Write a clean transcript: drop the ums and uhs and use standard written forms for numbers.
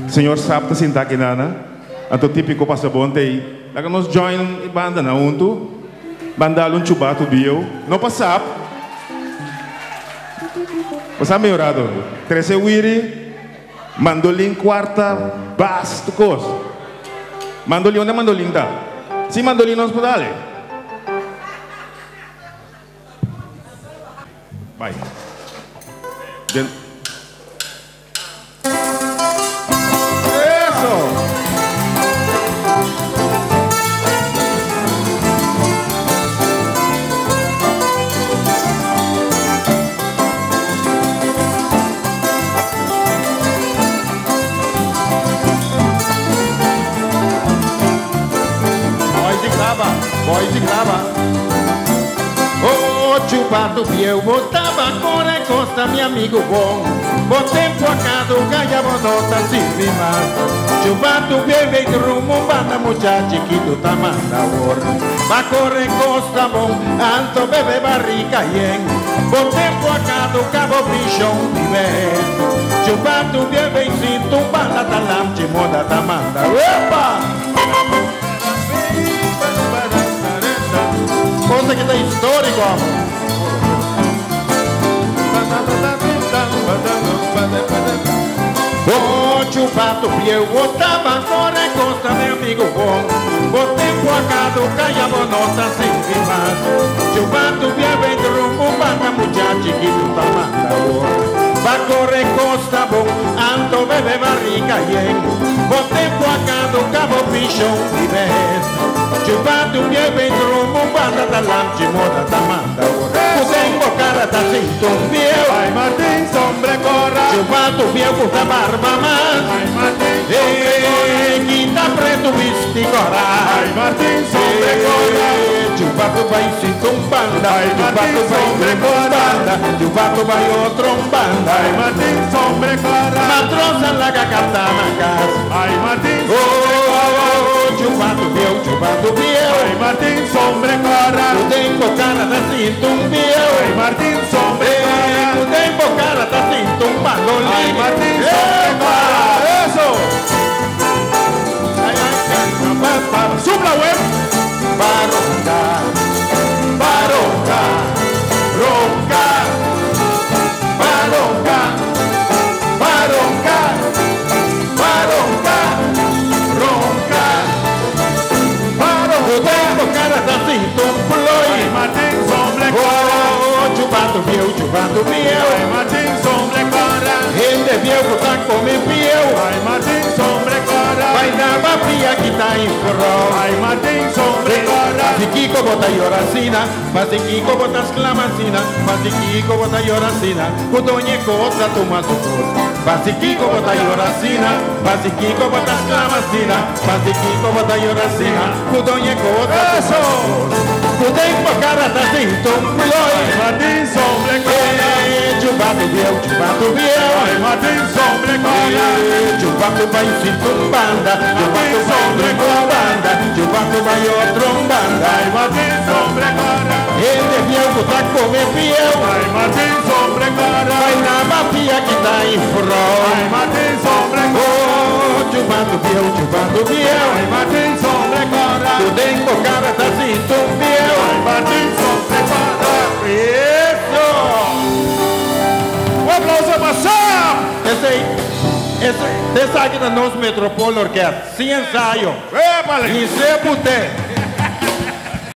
Senhor Sapta Sinta Nana, anto típico passabonte aí. Laga nos join banda na unto, banda um chubato bio, não passap. Passap melhorado. 13 wiri, mandolim quarta, bass, tucos. Mandolim, onde é mandolim tá? Se mandolim não se pode dar. Vai. Voz e grava. Oh, chupado eu botava cor e costa, meu amigo bom. Botei focado, ganhava nota, se mais. Chupado bebê de rumo, banda muchachi que tu tá manda or. Va corre costa bom, anto bebê barriga yen. Botei focado, cabo bichão de vez. Chupado bebê sinto, banda talam, de moda tá manda. Opa! Coisa que tá histórico, oh, chupato, eu botava fora e costa, meu amigo bom. Botei focado, caia bonota, sempre mais. Chupato, eu vem de rumo, banda muchachi que tu tá manda. Va corre costa bom, anto bebe barriga yen. Botei focado, cabo bichão de vez. Chupado meu bedroom, banda da lampe, moda da manda. Putengo cara da cintum meu. Ai Martin, sombre corra. Chupado meu puta barba mais. Ai Martin, sombre corra. Quinta preto visti corra. Ai Martin, sombre corra. Chupado vai cintum banda. Ai Martin, sombre corra. Chupado vai outro banda. Ai Martin, sombre corra. Matrosa laga katana gas. Ai Martin, sombre corra. Chupado meu. Ai Martin, sombre corra. Putengo cara da cintum meu. Ai Martin, sombre corra. Putengo cara da cintum bandolin. Ai Martin, sombre corra. Eso. Supla web. Baronga, baronga, ronca, baronga, baronga, baronga, ronca. Putengo cara da cintum ploi. Ai Martin, sombre corra. Oh, chupado meu. Ai Martin, sombre corra. Ele viu que tá comendo meu. Ai Martin, sombre corra. Vai dar papia que tá em forró. Ai Martin, sombre corra. Pasiquico bota yoracina, pasiquico bota exclamacina, pasiquico bota yoracina, cudoñe cosa toma su voz. Pasiquico bota yoracina, pasiquico bota exclamacina, pasiquico bota yoracina, cudoñe cosa toma su voz. Cudengo cara da cintum ploi. Ai Martin, sombre corra. Chupado meu. Ai Martin, sombre corra. Chupado vai cintum banda, chupado sombre com banda, chupado vai outro banda. Ai Martin, sombre corra. Ele viu que tá comendo fiel. Ai Martin, sombre corra. Vai na mafia que tá em forró. Ai Martin, sombre corra. Oh, chupado meu. Ai Martin, sombre corra. Cudengo cara da cintum meu. Ai Martin, sombre corra. Isso! Um aplauso para Sam! Esse aqui da nossa Metropole Orquestra, sem ensaio. Épale! E se puder.